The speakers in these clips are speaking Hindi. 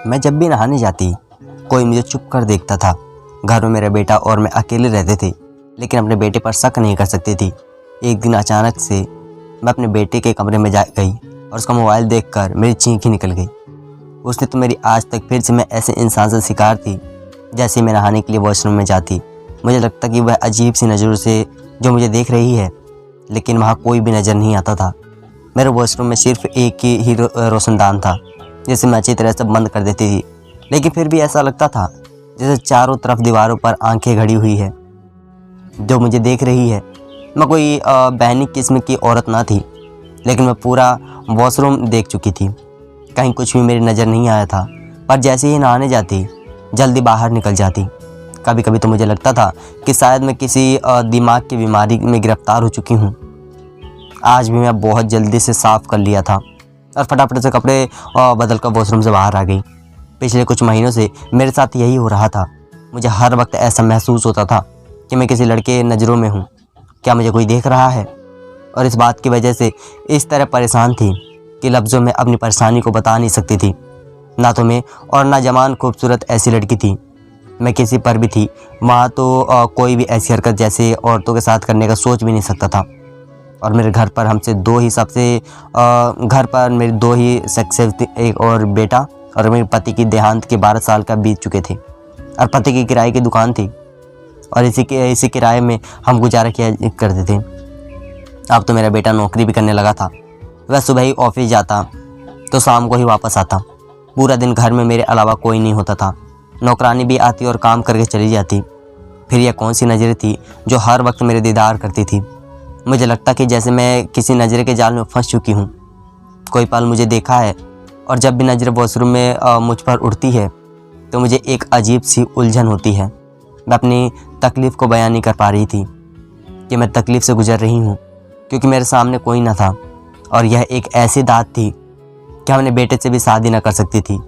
मैं जब भी नहाने जाती कोई मुझे चुप कर देखता था। घर में मेरा बेटा और मैं अकेले रहते थे, लेकिन अपने बेटे पर शक नहीं कर सकती थी। एक दिन अचानक से मैं अपने बेटे के कमरे में जा गई और उसका मोबाइल देखकर मेरी चीख ही निकल गई। उसने तो मेरी आज तक फिर से मैं ऐसे इंसान से शिकार थी जैसे मैं नहाने के लिए वॉशरूम में जाती। मुझे लगता कि वह अजीब सी नज़रों से जो मुझे देख रही है, लेकिन वहाँ कोई भी नज़र नहीं आता था। मेरे वॉशरूम में सिर्फ एक ही रोशनदान था, जिसे मैं अच्छी तरह से बंद कर देती थी, लेकिन फिर भी ऐसा लगता था जैसे चारों तरफ दीवारों पर आंखें घड़ी हुई है जो मुझे देख रही है। मैं कोई बहनी किस्म की औरत ना थी, लेकिन मैं पूरा वॉशरूम देख चुकी थी। कहीं कुछ भी मेरी नज़र नहीं आया था, पर जैसे ही नहाने जाती जल्दी बाहर निकल जाती। कभी कभी तो मुझे लगता था कि शायद मैं किसी दिमाग की बीमारी में गिरफ्तार हो चुकी हूँ। आज भी मैं बहुत जल्दी से साफ़ कर लिया था और फटाफट से कपड़े बदल कर वॉशरूम से बाहर आ गई। पिछले कुछ महीनों से मेरे साथ यही हो रहा था। मुझे हर वक्त ऐसा महसूस होता था कि मैं किसी लड़के नज़रों में हूँ। क्या मुझे कोई देख रहा है? और इस बात की वजह से इस तरह परेशान थी कि लफ्ज़ों में अपनी परेशानी को बता नहीं सकती थी। ना तो मैं और ना जवान खूबसूरत ऐसी लड़की थी। मैं किसी पर भी थी वहाँ तो कोई भी ऐसी हरकत जैसे औरतों के साथ करने का सोच भी नहीं सकता था। और मेरे घर पर हमसे दो ही घर पर मेरे दो ही सक्सेस थे, एक और बेटा, और मेरे पति की देहांत के 12 साल का बीत चुके थे और पति की किराए की दुकान थी और इसी किराए में हम गुजारा किया करते थे। अब तो मेरा बेटा नौकरी भी करने लगा था। वह सुबह ही ऑफिस जाता तो शाम को ही वापस आता। पूरा दिन घर में मेरे अलावा कोई नहीं होता था। नौकरानी भी आती और काम करके चली जाती। फिर यह कौन सी नज़रें थी जो हर वक्त मेरे दीदार करती थी? मुझे लगता कि जैसे मैं किसी नज़र के जाल में फंस चुकी हूँ। कोई पल मुझे देखा है और जब भी नज़र वॉशरूम में मुझ पर उड़ती है तो मुझे एक अजीब सी उलझन होती है। मैं अपनी तकलीफ़ को बयान नहीं कर पा रही थी कि मैं तकलीफ़ से गुजर रही हूँ, क्योंकि मेरे सामने कोई न था और यह एक ऐसी दात थी कि अपने बेटे से भी शादी न कर सकती थी।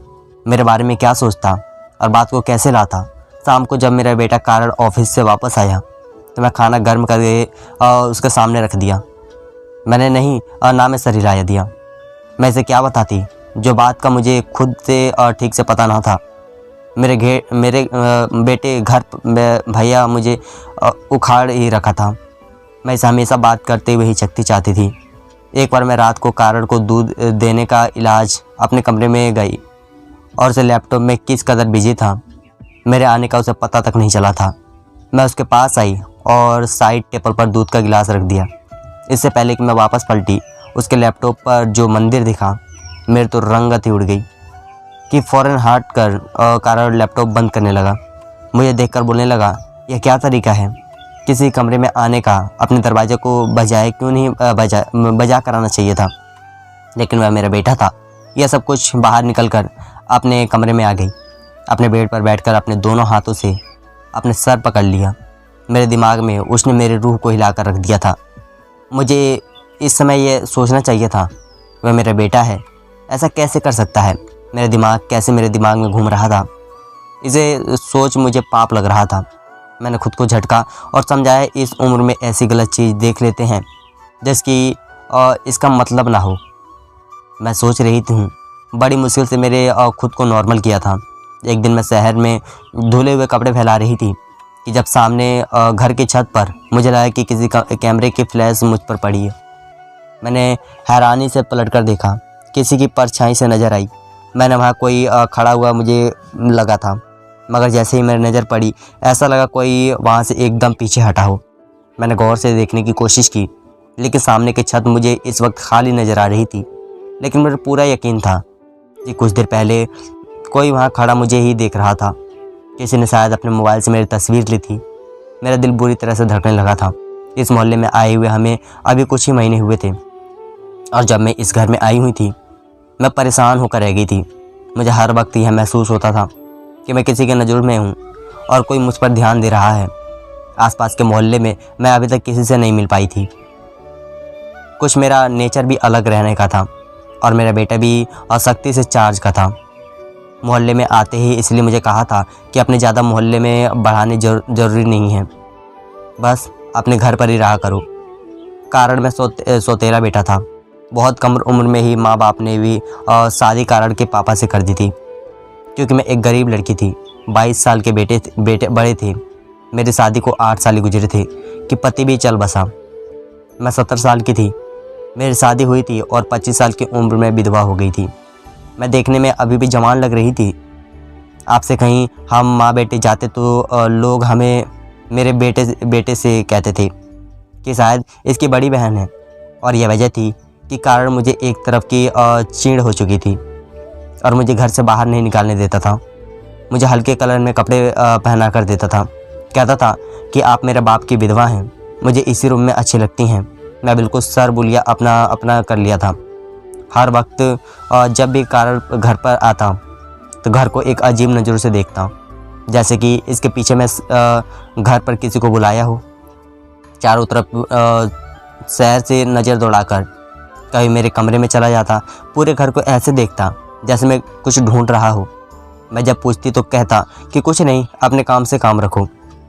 मेरे बारे में क्या सोचता और बात को कैसे लाता? शाम को जब मेरा बेटा कारण ऑफिस से वापस आया तो मैं खाना गर्म करके उसके सामने रख दिया। मैंने नहीं ना मैं सर हिलाया दिया। मैं इसे क्या बताती जो बात का मुझे खुद से ठीक से पता ना था। मेरे बेटे घर भैया मुझे उखाड़ ही रखा था। मैं इसे हमेशा बात करते हुए ही शक्ति चाहती थी। एक बार मैं रात को कारण को दूध देने का इलाज अपने कमरे में गई और उसे लैपटॉप में किस कदर बिजी था मेरे आने का उसे पता तक नहीं चला था। मैं उसके पास आई और साइड टेबल पर दूध का गिलास रख दिया। इससे पहले कि मैं वापस पलटी, उसके लैपटॉप पर जो मंदिर दिखा मेरे तो रंगत ही उड़ गई कि फ़ौरन हट कर कारण लैपटॉप बंद करने लगा। मुझे देखकर बोलने लगा, यह क्या तरीका है किसी कमरे में आने का? अपने दरवाजे को बजाए क्यों नहीं बजा कराना चाहिए था? लेकिन वह मेरा बेटा था। यह सब कुछ बाहर निकल कर अपने कमरे में आ गई। अपने बेड पर बैठकर अपने दोनों हाथों से अपने सर पकड़ लिया। मेरे दिमाग में उसने मेरे रूह को हिलाकर रख दिया था। मुझे इस समय यह सोचना चाहिए था, वह मेरा बेटा है, ऐसा कैसे कर सकता है? मेरा दिमाग कैसे मेरे दिमाग में घूम रहा था, इसे सोच मुझे पाप लग रहा था। मैंने खुद को झटका और समझाया, इस उम्र में ऐसी गलत चीज़ देख लेते हैं जिसकी इसका मतलब ना हो। मैं सोच रही थी, बड़ी मुश्किल से मेरे खुद को नॉर्मल किया था। एक दिन मैं शहर में धुले हुए कपड़े फैला रही थी कि जब सामने घर की छत पर मुझे लगा कि किसी कैमरे की फ्लैश मुझ पर पड़ी है। मैंने हैरानी से पलटकर देखा, किसी की परछाई से नज़र आई। मैंने वहाँ कोई खड़ा हुआ मुझे लगा था, मगर जैसे ही मेरी नज़र पड़ी ऐसा लगा कोई वहाँ से एकदम पीछे हटा हो। मैंने गौर से देखने की कोशिश की, लेकिन सामने की छत मुझे इस वक्त खाली नज़र आ रही थी। लेकिन मुझे पूरा यकीन था कि कुछ देर पहले कोई वहाँ खड़ा मुझे ही देख रहा था। किसी ने शायद अपने मोबाइल से मेरी तस्वीर ली थी। मेरा दिल बुरी तरह से धड़कने लगा था। इस मोहल्ले में आए हुए हमें अभी कुछ ही महीने हुए थे और जब मैं इस घर में आई हुई थी मैं परेशान होकर रह गई थी। मुझे हर वक्त यह महसूस होता था कि मैं किसी के नज़रों में हूँ और कोई मुझ पर ध्यान दे रहा है। आसपास के मोहल्ले में मैं अभी तक किसी से नहीं मिल पाई थी। कुछ मेरा नेचर भी अलग रहने का था और मेरा बेटा भी सख्ती से चार्ज का था। मोहल्ले में आते ही इसलिए मुझे कहा था कि अपने ज़्यादा मोहल्ले में बढ़ाने ज़रूरी नहीं है, बस अपने घर पर ही रहा करो। कारण मैं सौतेला बेटा था। बहुत कम उम्र में ही माँ बाप ने भी शादी कारण के पापा से कर दी थी। क्योंकि मैं एक गरीब लड़की थी। 22 साल के बेटे बड़े थे। मेरी शादी को 8 साल ही गुजरे थे कि पति भी चल बसा। मैं 70 साल की थी, मेरी शादी हुई थी और 25 साल की उम्र में विधवा हो गई थी। मैं देखने में अभी भी जवान लग रही थी। आपसे कहीं हम माँ बेटे जाते तो लोग हमें मेरे बेटे से कहते थे कि शायद इसकी बड़ी बहन है, और यह वजह थी कि कारण मुझे एक तरफ की चीड़ हो चुकी थी और मुझे घर से बाहर नहीं निकालने देता था। मुझे हल्के कलर में कपड़े पहना कर देता था। कहता था कि आप मेरे बाप की विधवा हैं, मुझे इसी रूम में अच्छी लगती हैं। मैं बिल्कुल सर बुलिया अपना कर लिया था। हर वक्त जब भी कारण घर पर आता तो घर को एक अजीब नज़रों से देखता, जैसे कि इसके पीछे मैं घर पर किसी को बुलाया हो। चारों तरफ शहर से नज़र दौड़ाकर कभी मेरे कमरे में चला जाता। पूरे घर को ऐसे देखता जैसे मैं कुछ ढूंढ रहा हो। मैं जब पूछती तो कहता कि कुछ नहीं, अपने काम से काम रखो।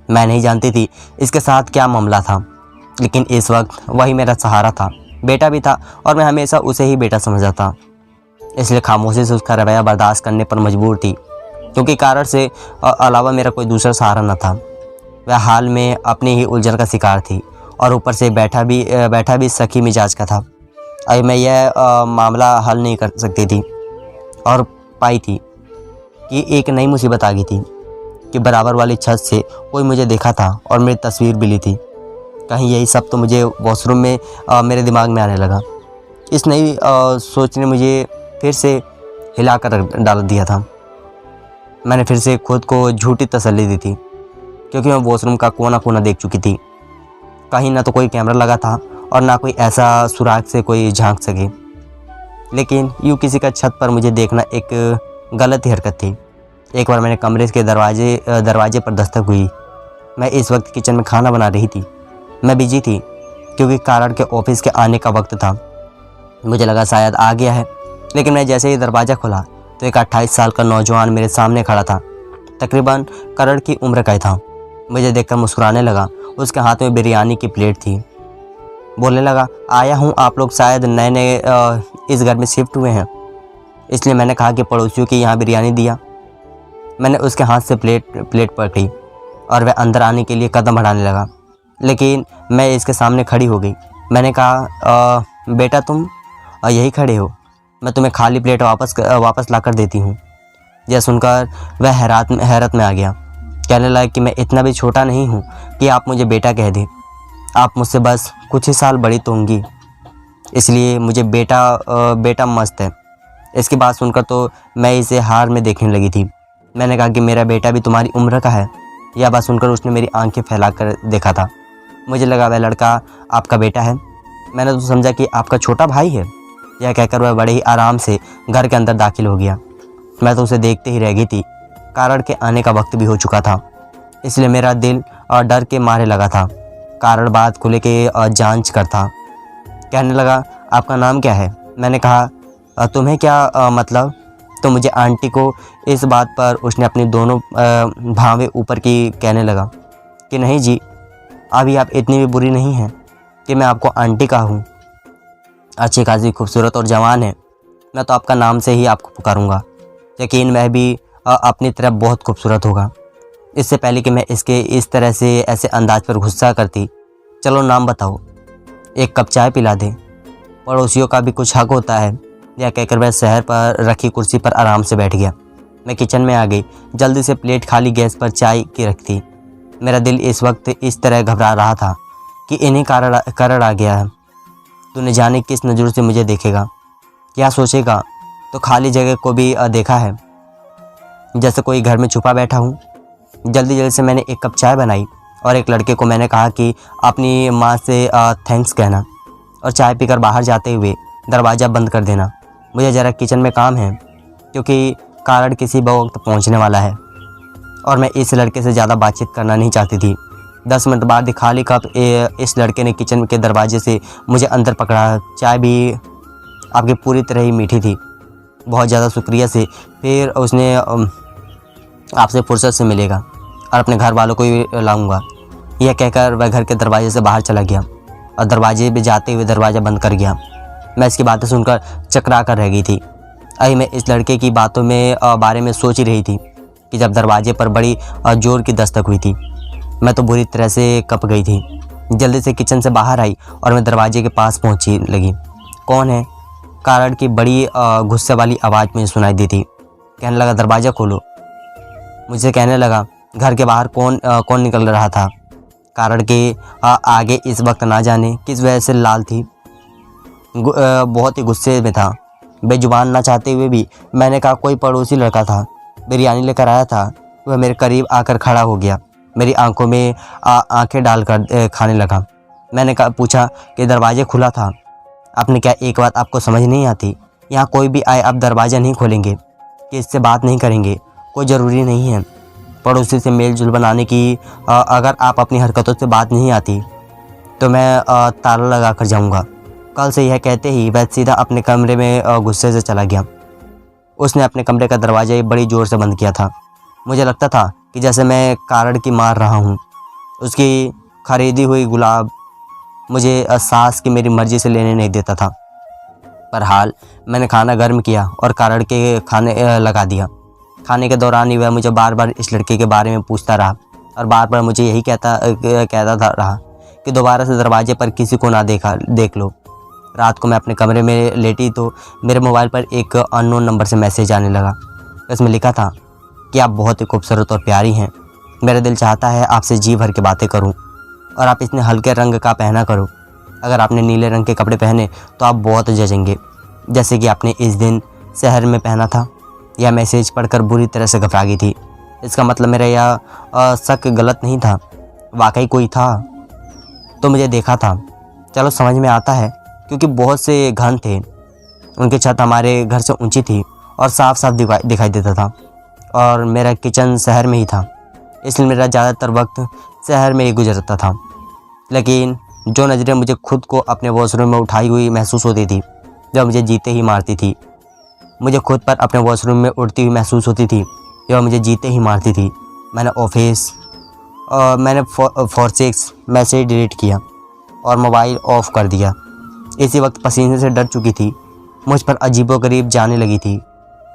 मैं नहीं जानती थी इसके साथ क्या मामला था, लेकिन इस वक्त वही मेरा सहारा था। बेटा भी था और मैं हमेशा उसे ही बेटा समझा था, इसलिए खामोशी से उसका रवैया बर्दाश्त करने पर मजबूर थी, क्योंकि कारण से अलावा मेरा कोई दूसरा सहारा न था। वह हाल में अपनी ही उलझन का शिकार थी और ऊपर से बैठा भी सखी मिजाज का था। अभी मैं यह मामला हल नहीं कर सकती थी और पाई थी कि एक नई मुसीबत आ गई थी कि बराबर वाली छत से कोई मुझे देखा था और मेरी तस्वीर भी ली थी। कहीं यही सब तो मुझे वॉशरूम में मेरे दिमाग में आने लगा। इस नई सोच ने मुझे फिर से हिला कर डाल दिया था। मैंने फिर से खुद को झूठी तसल्ली दी थी, क्योंकि मैं वॉशरूम का कोना कोना देख चुकी थी। कहीं ना तो कोई कैमरा लगा था और ना कोई ऐसा सुराग से कोई झांक सके, लेकिन यूँ किसी का छत पर मुझे देखना एक गलत ही हरकत थी। एक बार मैंने कमरे के दरवाजे पर दस्तक हुई। मैं इस वक्त किचन में खाना बना रही थी। मैं बिजी थी क्योंकि कारण के ऑफिस के आने का वक्त था। मुझे लगा शायद आ गया है, लेकिन मैं जैसे ही दरवाज़ा खोला तो एक 28 साल का नौजवान मेरे सामने खड़ा था। तकरीबन करण की उम्र का ही था। मुझे देखकर मुस्कुराने लगा। उसके हाथ में बिरयानी की प्लेट थी। बोलने लगा, आया हूँ, आप लोग शायद नए नए इस घर में शिफ्ट हुए हैं, इसलिए मैंने कहा कि पड़ोसियों की यहाँ बिरयानी दिया। मैंने उसके हाथ से प्लेट पकड़ी और वह अंदर आने के लिए कदम बढ़ाने लगा, लेकिन मैं इसके सामने खड़ी हो गई। मैंने कहा, बेटा तुम यही खड़े हो, मैं तुम्हें खाली प्लेट वापस ला कर देती हूँ। यह सुनकर वह हैरत में आ गया। कहने लगा कि मैं इतना भी छोटा नहीं हूँ कि आप मुझे बेटा कह दें। आप मुझसे बस कुछ ही साल बड़ी तो होंगी, इसलिए मुझे बेटा मस्त है। इसकी बात सुनकर तो मैं इसे हार में देखने लगी थी। मैंने कहा कि मेरा बेटा भी तुम्हारी उम्र का है। यह बात सुनकर उसने मेरी आंखें फैलाकर देखा था। मुझे लगा वह लड़का आपका बेटा है। मैंने तो समझा कि आपका छोटा भाई है। यह कहकर वह बड़े ही आराम से घर के अंदर दाखिल हो गया। मैं तो उसे देखते ही रह गई थी। कारण के आने का वक्त भी हो चुका था, इसलिए मेरा दिल डर के मारे लगा था। कारण बात खुले के जांच करता। कहने लगा, आपका नाम क्या है? मैंने कहा, तुम्हें क्या मतलब? तो मुझे आंटी को इस बात पर उसने अपनी दोनों भावें ऊपर की कहने लगा कि नहीं जी, अभी आप इतनी भी बुरी नहीं हैं कि मैं आपको आंटी कहूँ। अच्छी खासी खूबसूरत और जवान है। मैं तो आपका नाम से ही आपको पुकारूंगा। यकीन वह भी अपनी तरफ बहुत खूबसूरत होगा। इससे पहले कि मैं इसके इस तरह से ऐसे अंदाज पर गुस्सा करती, चलो नाम बताओ, एक कप चाय पिला दे, पड़ोसियों का भी कुछ हक होता है। यह कहकर वह शहर पर रखी कुर्सी पर आराम से बैठ गया। मैं किचन में आ गई। जल्दी से प्लेट खाली गैस पर चाय की रखती। मेरा दिल इस वक्त इस तरह घबरा रहा था कि इन्हीं कारण आ गया है। तू न जाने किस नज़र से मुझे देखेगा, क्या सोचेगा। तो खाली जगह को भी देखा है, जैसे कोई घर में छुपा बैठा हूँ। जल्दी से मैंने एक कप चाय बनाई और एक लड़के को मैंने कहा कि अपनी माँ से थैंक्स कहना और चाय पीकर बाहर जाते हुए दरवाज़ा बंद कर देना। मुझे ज़रा किचन में काम है, क्योंकि कारण किसी वक्त पहुँचने वाला है और मैं इस लड़के से ज़्यादा बातचीत करना नहीं चाहती थी। 10 मिनट बाद खाली कप इस लड़के ने किचन के दरवाजे से मुझे अंदर पकड़ा। चाय भी आपकी पूरी तरह ही मीठी थी। बहुत ज़्यादा शुक्रिया से, फिर उसने आपसे फुर्सत से मिलेगा और अपने घर वालों को भी लाऊंगा। यह कहकर वह घर के दरवाजे से बाहर चला गया और दरवाजे पे जाते हुए दरवाज़ा बंद कर गया। मैं इसकी बातें सुनकर चकरा कर रह गई थी। अभी मैं इस लड़के की बातों में बारे में सोच ही रही थी कि जब दरवाजे पर बड़ी ज़ोर की दस्तक हुई थी। मैं तो बुरी तरह से कँप गई थी। जल्दी से किचन से बाहर आई और मैं दरवाजे के पास पहुंची लगी। कौन है? कारण की बड़ी गुस्से वाली आवाज़ मुझे सुनाई दी थी। कहने लगा, दरवाज़ा खोलो। मुझसे कहने लगा, घर के बाहर कौन निकल रहा था। कारण के आगे इस वक्त ना जाने किस वजह से लाल थी, बहुत ही गुस्से में था। बेजुबान ना चाहते हुए भी मैंने कहा, कोई पड़ोसी लड़का था, बिरयानी लेकर आया था। वह मेरे करीब आकर खड़ा हो गया, मेरी आंखों में आंखें डालकर खाने लगा। मैंने पूछा कि दरवाजे खुला था। आपने क्या एक बात आपको समझ नहीं आती? यहाँ कोई भी आए आप दरवाज़ा नहीं खोलेंगे कि इससे बात नहीं करेंगे? कोई ज़रूरी नहीं है पड़ोसी से मेल जोल बनाने की। अगर आप अपनी हरकतों से बात नहीं आती तो मैं ताला लगा कर जाऊँगा। कल से यह कहते ही वह सीधा अपने कमरे में गुस्से से चला गया। उसने अपने कमरे का दरवाज़ा बड़ी ज़ोर से बंद किया था। मुझे लगता था कि जैसे मैं कारण की मार रहा हूँ। उसकी खरीदी हुई गुलाब मुझे सांस की मेरी मर्ज़ी से लेने नहीं देता था। पर हाल मैंने खाना गर्म किया और कारण के खाने लगा दिया। खाने के दौरान ही वह मुझे बार बार इस लड़के के बारे में पूछता रहा और बार बार मुझे यही कहता रहा कि दोबारा से दरवाजे पर किसी को ना देख लो। रात को मैं अपने कमरे में लेटी तो मेरे मोबाइल पर एक अननोन नंबर से मैसेज आने लगा। इसमें लिखा था कि आप बहुत ही खूबसूरत और प्यारी हैं। मेरा दिल चाहता है आपसे जी भर के बातें करूं और आप इतने हल्के रंग का पहना करो। अगर आपने नीले रंग के कपड़े पहने तो आप बहुत जचेंगे, जैसे कि आपने इस दिन शहर में पहना था। यह मैसेज पढ़कर बुरी तरह से घबरा गई थी। इसका मतलब मेरा यह शक गलत नहीं था, वाकई कोई था तो मुझे देखा था। चलो समझ में आता है, क्योंकि बहुत से घन थे। उनकी छत हमारे घर से ऊंची थी और साफ साफ दिखाई देता था और मेरा किचन शहर में ही था, इसलिए मेरा ज़्यादातर वक्त शहर में ही गुजरता था। लेकिन जो नज़रें मुझे खुद को अपने वॉशरूम में उठाई हुई महसूस होती थी, जो मुझे जीते ही मारती थी। मुझे खुद पर अपने वॉशरूम में उड़ती हुई महसूस होती थी, जो मुझे जीते ही मारती थी। मैंने ऑफिस और मैंने फॉरसिक्स मैसेज डिलीट किया और मोबाइल ऑफ कर दिया। इसी वक्त पसीने से डर चुकी थी, मुझ पर अजीबोगरीब जाने लगी थी।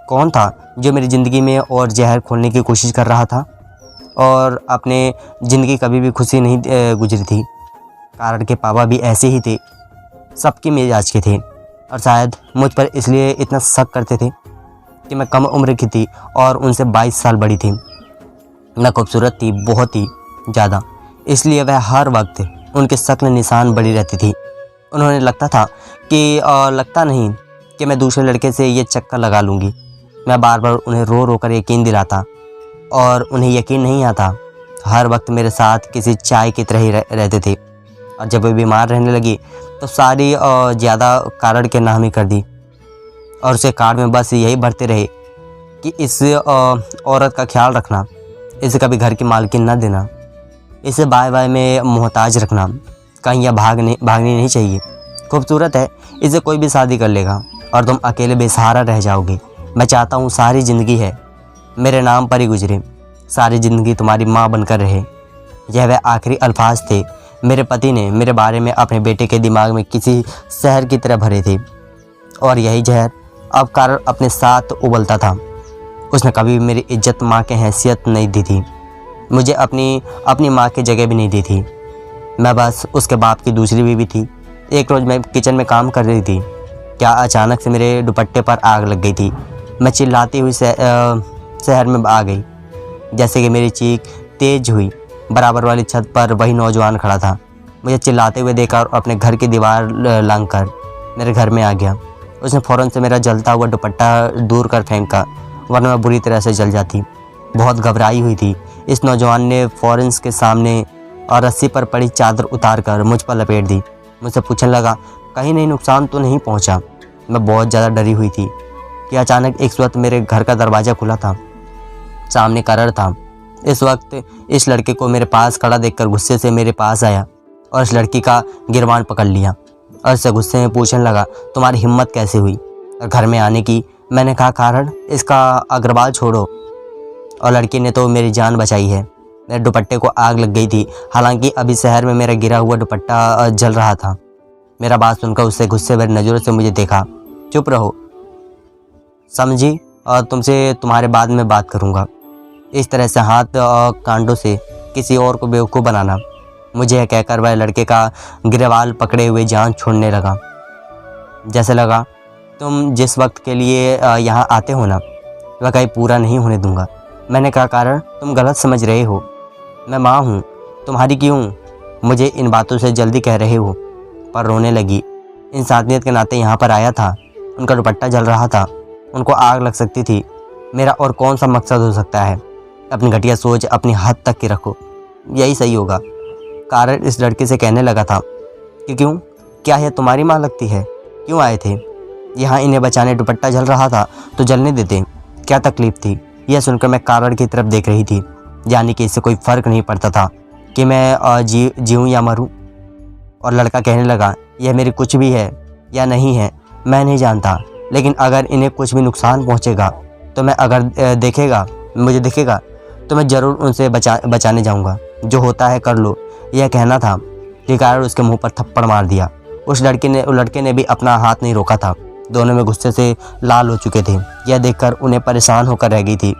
कौन था जो मेरी ज़िंदगी में और जहर खोलने की कोशिश कर रहा था? और अपने ज़िंदगी कभी भी खुशी नहीं गुजरी थी। कारण के पापा भी ऐसे ही थे, सबकी मिजाज के थे और शायद मुझ पर इसलिए इतना शक करते थे कि मैं कम उम्र की थी और उनसे 22 साल बड़ी थी। मैं खूबसूरत थी, बहुत ही ज़्यादा, इसलिए वह हर वक्त उनके शक्ल निशान बड़ी रहती थी। उन्होंने लगता नहीं कि मैं दूसरे लड़के से ये चक्कर लगा लूँगी। मैं बार बार उन्हें रो रो कर यकीन दिलाता और उन्हें यकीन नहीं आता। हर वक्त मेरे साथ किसी चाय की तरह ही रहते थे और जब वे बीमार रहने लगी तो सारी ज़्यादा कारण के नाम ही कर दी और उसे कार्ड में बस यही भरते रहे कि इस औरत का ख्याल रखना, इसे कभी घर की मालकिन न देना, इसे बाय बाय में मोहताज रखना, कहीं यह भागनी नहीं चाहिए। खूबसूरत है, इसे कोई भी शादी कर लेगा और तुम अकेले बेसहारा रह जाओगे। मैं चाहता हूँ सारी ज़िंदगी है मेरे नाम पर ही गुजरे, सारी ज़िंदगी तुम्हारी माँ बनकर रहे। यह वह आखिरी अल्फाज थे मेरे पति ने मेरे बारे में अपने बेटे के दिमाग में किसी जहर की तरह भरे थे और यही जहर अब कारण अपने साथ उबलता था। उसने कभी भी मेरी इज्जत माँ के हैसियत नहीं दी थी, मुझे अपनी माँ की जगह भी नहीं दी थी। मैं बस उसके बाप की दूसरी बीवी थी। एक रोज़ मैं किचन में काम कर रही थी, क्या अचानक से मेरे दुपट्टे पर आग लग गई थी। मैं चिल्लाती हुई शहर में आ गई। जैसे कि मेरी चीख तेज हुई, बराबर वाली छत पर वही नौजवान खड़ा था। मुझे चिल्लाते हुए देखा और अपने घर की दीवार लांघ कर मेरे घर में आ गया। उसने फ़ौरन से मेरा जलता हुआ दुपट्टा दूर कर फेंका, वरना मैं बुरी तरह से जल जाती। बहुत घबराई हुई थी। इस नौजवान ने फ़ौरन के सामने और रस्सी पर पड़ी चादर उतार कर मुझ पर लपेट दी। मुझसे पूछने लगा, कहीं नहीं नुकसान तो नहीं पहुंचा? मैं बहुत ज़्यादा डरी हुई थी कि अचानक एक वक्त मेरे घर का दरवाज़ा खुला था। सामने कारण था। इस वक्त इस लड़के को मेरे पास खड़ा देखकर गुस्से से मेरे पास आया और इस लड़की का गिरबान पकड़ लिया और इससे गुस्से में पूछने लगा, तुम्हारी हिम्मत कैसे हुई और घर में आने की? मैंने कहा, कारण इसका अग्रवाल छोड़ो। और लड़की ने तो मेरी जान बचाई है। मेरे दुपट्टे को आग लग गई थी, हालांकि अभी शहर में मेरा गिरा हुआ दुपट्टा जल रहा था। मेरा बात सुनकर उससे गुस्से भरी नज़रों से मुझे देखा। चुप रहो, समझी, तुमसे तुम्हारे बाद में बात करूँगा। इस तरह से हाथ कांडों से किसी और को बेवकूफ़ बनाना। मुझे यह कहकर वह लड़के का गिरबाल पकड़े हुए जान छोड़ने लगा। जैसे लगा तुम जिस वक्त के लिए यहाँ आते हो ना, वह कहीं पूरा नहीं होने दूंगा। मैंने कहा कारण तुम गलत समझ रहे हो, मैं माँ हूँ तुम्हारी क्यों, मुझे इन बातों से जल्दी कह रहे हो। पर रोने लगी। इंसानियत के नाते यहाँ पर आया था, उनका दुपट्टा जल रहा था, उनको आग लग सकती थी। मेरा और कौन सा मकसद हो सकता है। अपनी घटिया सोच अपनी हद तक की रखो, यही सही होगा। कारण इस लड़के से कहने लगा था कि क्यों, क्या है तुम्हारी माँ लगती है, क्यों आए थे यहाँ इन्हें बचाने। दुपट्टा जल रहा था तो जलने देते, क्या तकलीफ़ थी। यह सुनकर मैं कारण की तरफ देख रही थी, यानी कि इससे कोई फ़र्क नहीं पड़ता था कि मैं जीऊँ या मरूँ। और लड़का कहने लगा यह मेरी कुछ भी है या नहीं है मैं नहीं जानता, लेकिन अगर इन्हें कुछ भी नुकसान पहुँचेगा तो मैं मुझे दिखेगा तो मैं ज़रूर उनसे बचाने जाऊँगा। जो होता है कर लो, यह कहना था कि कारण उसके मुंह पर थप्पड़ मार दिया। उस लड़के ने भी अपना हाथ नहीं रोका था। दोनों में गुस्से से लाल हो चुके थे। यह देखकर उन्हें परेशान होकर रह गई थी।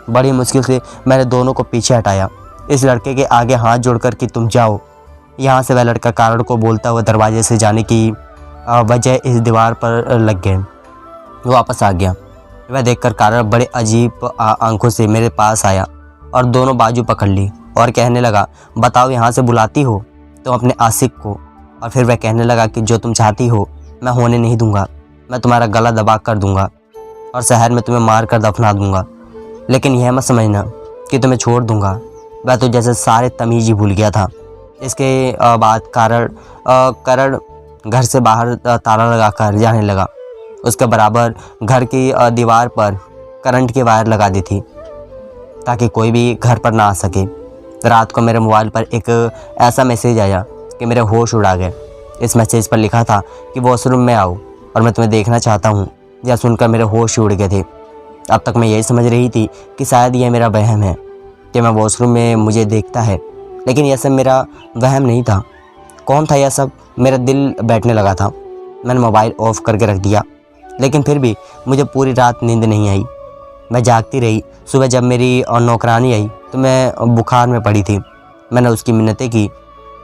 बड़ी मुश्किल से मैंने दोनों को पीछे हटाया, इस लड़के के आगे हाथ जोड़कर कि तुम जाओ यहाँ से। वह लड़का कारण को बोलता हुआ दरवाजे से जाने की वजह इस दीवार पर लग गए। वो वापस आ गया। वह देखकर कारण बड़े अजीब आंखों से मेरे पास आया और दोनों बाजू पकड़ ली और कहने लगा बताओ यहाँ से बुलाती हो तुम अपने आशिक को। और फिर वह कहने लगा कि जो तुम चाहती हो मैं होने नहीं दूंगा, मैं तुम्हारा गला दबा कर दूंगा और शहर में तुम्हें मार कर दफना दूंगा। लेकिन यह मत समझना कि तुम्हें छोड़ दूंगा। वह तो जैसे सारे तमीज़ ही भूल गया था। इसके बाद कारण घर से बाहर ताला लगाकर जाने लगा। उसके बराबर घर की दीवार पर करंट की वायर लगा दी थी ताकि कोई भी घर पर ना आ सके। रात को मेरे मोबाइल पर एक ऐसा मैसेज आया कि मेरे होश उड़ा गए। इस मैसेज पर लिखा था कि वॉशरूम में आओ और मैं तुम्हें देखना चाहता हूँ। यह सुनकर मेरे होश उड़ गए थे। अब तक मैं यही समझ रही थी कि शायद यह मेरा वहम है कि मैं वॉशरूम में मुझे देखता है, लेकिन यह सब मेरा वहम नहीं था। कौन था यह सब, मेरा दिल बैठने लगा था। मैंने मोबाइल ऑफ करके रख दिया, लेकिन फिर भी मुझे पूरी रात नींद नहीं आई। मैं जागती रही। सुबह जब मेरी नौकरानी आई तो मैं बुखार में पड़ी थी। मैंने उसकी मिन्नतें की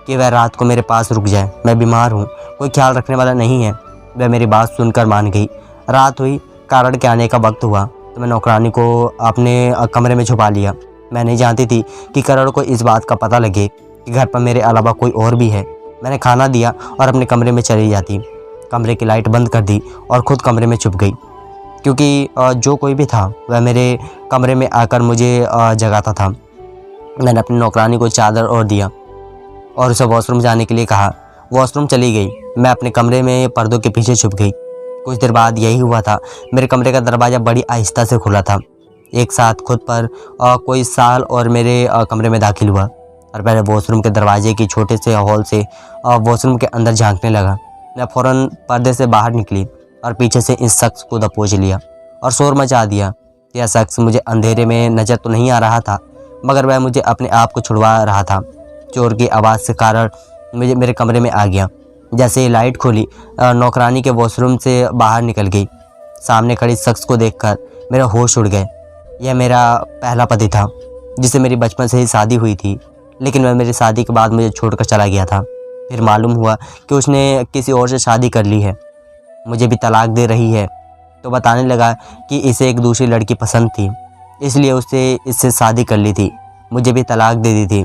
कि वह रात को मेरे पास रुक जाए, मैं बीमार हूँ, कोई ख्याल रखने वाला नहीं है। वह मेरी बात सुनकर मान गई। रात हुई, कारण के आने का वक्त हुआ तो मैं नौकरानी को अपने कमरे में छुपा लिया। मैं नहीं जानती थी कि करण को इस बात का पता लगे कि घर पर मेरे अलावा कोई और भी है। मैंने खाना दिया और अपने कमरे में चली जाती। कमरे की लाइट बंद कर दी और ख़ुद कमरे में छुप गई, क्योंकि जो कोई भी था वह मेरे कमरे में आकर मुझे जगाता था। मैंने अपनी नौकरानी को चादर और दिया और उसे वॉशरूम जाने के लिए कहा। वॉशरूम चली गई। मैं अपने कमरे में पर्दों के पीछे छुप गई। कुछ देर बाद यही हुआ था। मेरे कमरे का दरवाज़ा बड़ी आहिस्ता से खुला था। एक साथ खुद पर कोई साल और मेरे कमरे में दाखिल हुआ और पहले वॉशरूम के दरवाजे की छोटे से हॉल से वॉशरूम के अंदर झांकने लगा। मैं फ़ौरन पर्दे से बाहर निकली और पीछे से इस शख्स को दबोच लिया और शोर मचा दिया। यह शख्स मुझे अंधेरे में नज़र तो नहीं आ रहा था, मगर वह मुझे अपने आप को छुड़वा रहा था। चोर की आवाज़ से कारण मेरे कमरे में आ गया। जैसे ही लाइट खोली, नौकरानी के वॉशरूम से बाहर निकल गई। सामने खड़ी शख्स को देखकर मेरा होश उड़ गए। यह मेरा पहला पति था, जिससे मेरी बचपन से ही शादी हुई थी, लेकिन वह मेरी शादी के बाद मुझे छोड़कर चला गया था। फिर मालूम हुआ कि उसने किसी और से शादी कर ली है, मुझे भी तलाक दे रही है। तो बताने लगा कि इसे एक दूसरी लड़की पसंद थी, इसलिए इससे शादी कर ली थी, मुझे भी तलाक दे दी थी।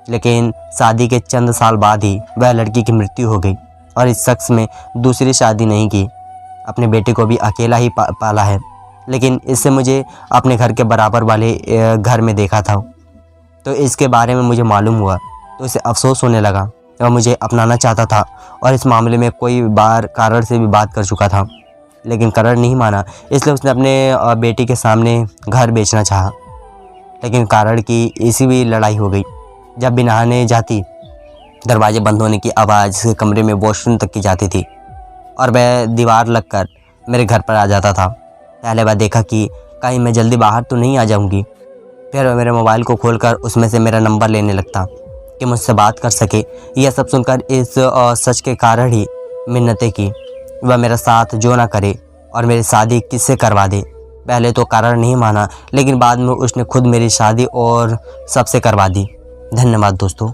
लेकिन शादी के चंद साल बाद ही वह लड़की की मृत्यु हो गई और इस शख्स में दूसरी शादी नहीं की। अपने बेटे को भी अकेला ही पाला है, लेकिन इससे मुझे अपने घर के बराबर वाले घर में देखा था। तो इसके बारे में मुझे मालूम हुआ तो इसे अफसोस होने लगा। वह मुझे अपनाना चाहता था और इस मामले में कई बार कारण से भी बात कर चुका था, लेकिन कारण नहीं माना, इसलिए उसने अपने बेटी के सामने घर बेचना चाहा। लेकिन कारण की इसी भी लड़ाई हो गई। जब भी नहाने जाती, दरवाजे बंद होने की आवाज़ से कमरे में वॉशरूम तक की जाती थी और वह दीवार लगकर मेरे घर पर आ जाता था। पहले वह देखा कि कहीं मैं जल्दी बाहर तो नहीं आ जाऊंगी। फिर वह मेरे मोबाइल को खोलकर उसमें से मेरा नंबर लेने लगता कि मुझसे बात कर सके। यह सब सुनकर इस सच के कारण ही मिन्नतें की। वह मेरा साथ जो ना करे और मेरी शादी किससे करवा दे। पहले तो कारण नहीं माना, लेकिन बाद में उसने खुद मेरी शादी और सबसे करवा दी। धन्यवाद दोस्तों।